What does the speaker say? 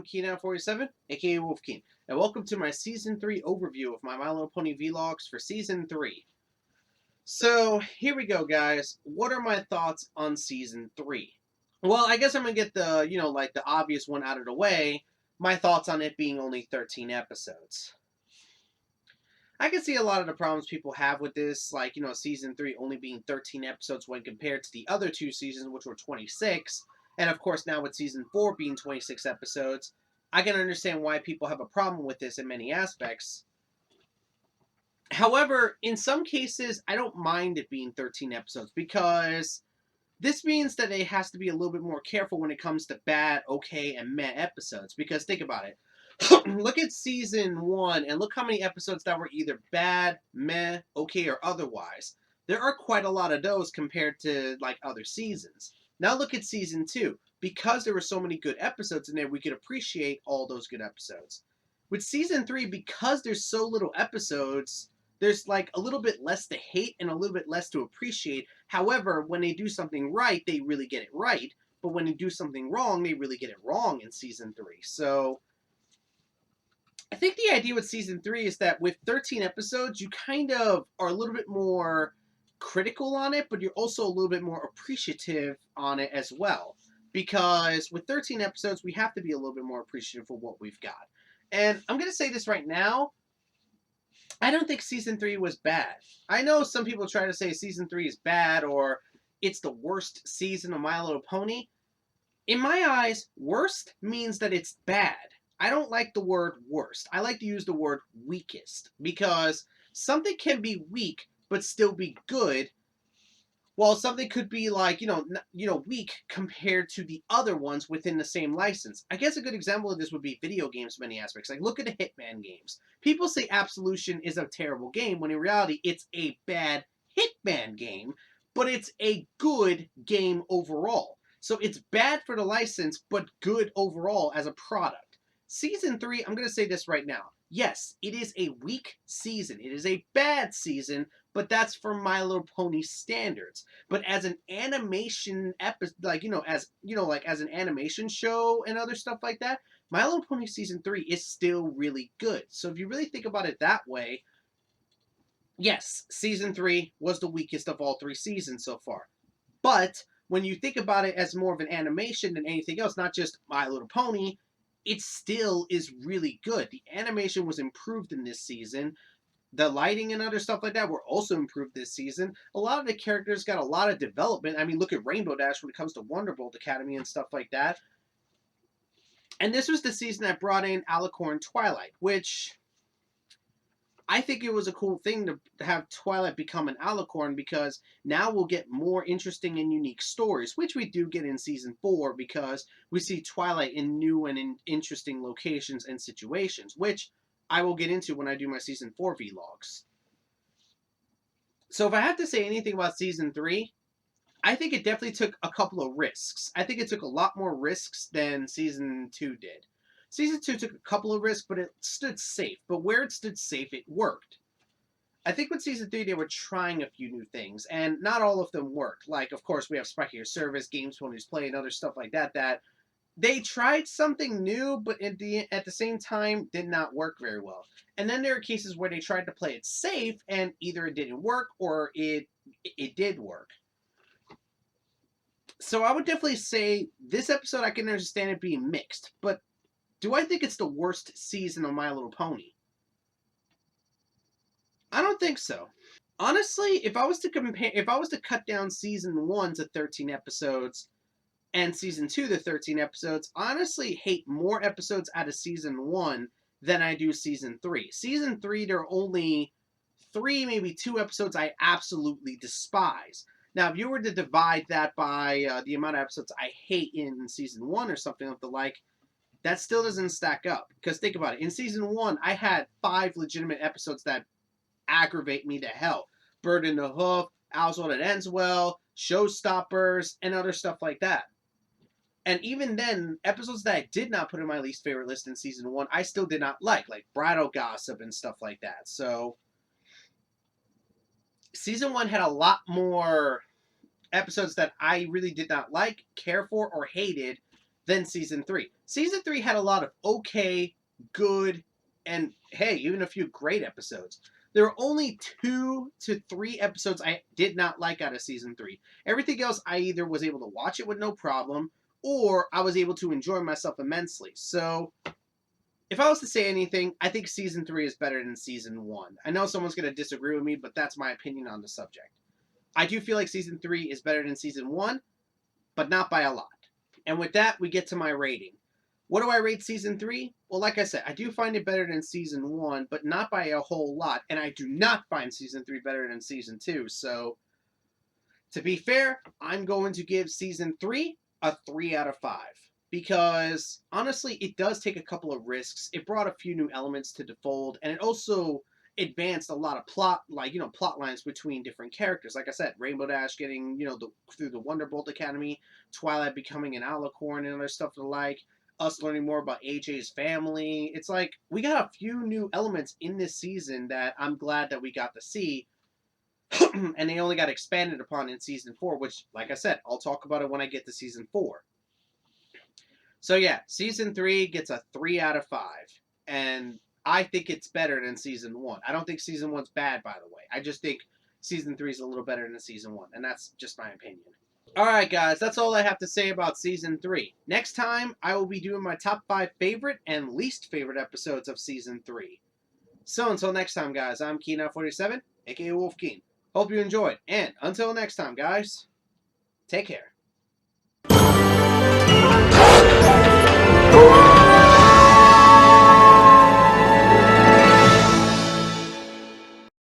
Keen47, aka Wolfkeen, and welcome to my Season 3 overview of my My Little Pony vlogs for Season 3. So, here we go, guys. What are my thoughts on Season 3? Well, I guess I'm gonna get the, the obvious one out of the way. My thoughts on it being only 13 episodes. I can see a lot of the problems people have with this, like, Season 3 only being 13 episodes when compared to the other two seasons, which were 26. And of course, now with Season 4 being 26 episodes, I can understand why people have a problem with this in many aspects. However, in some cases, I don't mind it being 13 episodes because this means that it has to be a little bit more careful when it comes to bad, okay, and meh episodes. Because think about it. Look at Season 1 and look how many episodes that were either bad, meh, okay, or otherwise. There are quite a lot of those compared to, like, other seasons. Now look at Season 2. Because there were so many good episodes in there, we could appreciate all those good episodes. With Season 3, because there's so little episodes, there's, like, a little bit less to hate and a little bit less to appreciate. However, when they do something right, they really get it right. But when they do something wrong, they really get it wrong in Season 3. So I think the idea with Season 3 is that with 13 episodes, you kind of are a little bit more critical on it, but you're also a little bit more appreciative on it as well. Because with 13 episodes, we have to be a little bit more appreciative of what we've got. And I'm going to say this right now. I don't think Season 3 was bad. I know some people try to say Season 3 is bad or it's the worst season of My Little Pony. In my eyes, worst means that it's bad. I don't like the word worst. I like to use the word weakest because something can be weak but still be good, while something could be like, weak compared to the other ones within the same license. I guess a good example of this would be video games in many aspects. Like, look at the Hitman games. People say Absolution is a terrible game, when in reality, it's a bad Hitman game, but it's a good game overall. So it's bad for the license, but good overall as a product. Season 3, I'm going to say this right now. Yes, it is a weak season. It is a bad season, but that's for My Little Pony standards. But as an animation episode, as an animation show and other stuff like that, My Little Pony Season 3 is still really good. So if you really think about it that way, yes, Season 3 was the weakest of all three seasons so far. But when you think about it as more of an animation than anything else, not just My Little Pony, it still is really good. The animation was improved in this season. The lighting and other stuff like that were also improved this season. A lot of the characters got a lot of development. I mean, look at Rainbow Dash when it comes to Wonderbolt Academy and stuff like that. And this was the season that brought in Alicorn Twilight, which I think it was a cool thing to have Twilight become an Alicorn, because now we'll get more interesting and unique stories, which we do get in Season 4 because we see Twilight in new and in interesting locations and situations, which I will get into when I do my Season 4 vlogs. So if I have to say anything about Season 3, I think it definitely took a couple of risks. I think it took a lot more risks than Season 2 did. Season 2 took a couple of risks, but it stood safe. But where it stood safe, it worked. I think with Season 3, they were trying a few new things, and not all of them worked. Like, of course, we have Speckier Service, Games Ponies Play, and other stuff like that, that they tried something new, but at the same time, did not work very well. And then there are cases where they tried to play it safe, and either it didn't work, or it did work. So I would definitely say this episode, I can understand it being mixed, but do I think it's the worst season of My Little Pony? I don't think so. Honestly, if I was to cut down Season 1 to 13 episodes and Season 2 to 13 episodes, I honestly hate more episodes out of Season 1 than I do Season 3. Season 3, there are only 3, maybe 2 episodes I absolutely despise. Now, if you were to divide that by the amount of episodes I hate in Season 1 or something of the like, that still doesn't stack up. Because think about it. In Season 1, I had 5 legitimate episodes that aggravate me to hell. Bird in the Hoof, Oswald and Ends Well, Showstoppers, and other stuff like that. And even then, episodes that I did not put in my least favorite list in Season 1, I still did not like Bridal Gossip and stuff like that. So Season 1 had a lot more episodes that I really did not like, care for, or hated than season 3. Season 3 had a lot of okay, good, and hey, even a few great episodes. There were only 2 to 3 episodes I did not like out of season 3. Everything else, I either was able to watch it with no problem, or I was able to enjoy myself immensely. So, if I was to say anything, I think season 3 is better than season 1. I know someone's going to disagree with me, but that's my opinion on the subject. I do feel like season 3 is better than season 1, but not by a lot. And with that, we get to my rating. What do I rate season 3? Well, like I said, I do find it better than season 1, but not by a whole lot. And I do not find season 3 better than season 2. So, to be fair, I'm going to give season 3 a 3 out of 5. Because, honestly, it does take a couple of risks. It brought a few new elements to the fold, and it also advanced a lot of plot, plot lines between different characters. Like I said, Rainbow Dash getting, through the Wonderbolt Academy, Twilight becoming an Alicorn and other stuff like, us learning more about AJ's family. It's like, we got a few new elements in this season that I'm glad that we got to see, and they only got expanded upon in season 4, which, like I said, I'll talk about it when I get to season 4. So yeah, season 3 gets a 3 out of 5, and I think it's better than season 1. I don't think season 1's bad, by the way. I just think season 3 is a little better than season 1, and that's just my opinion. Alright guys, that's all I have to say about season 3. Next time, I will be doing my top 5 favorite and least favorite episodes of season 3. So until next time guys, I'm Keen47, aka Wolfkeen. Hope you enjoyed, and until next time guys, take care.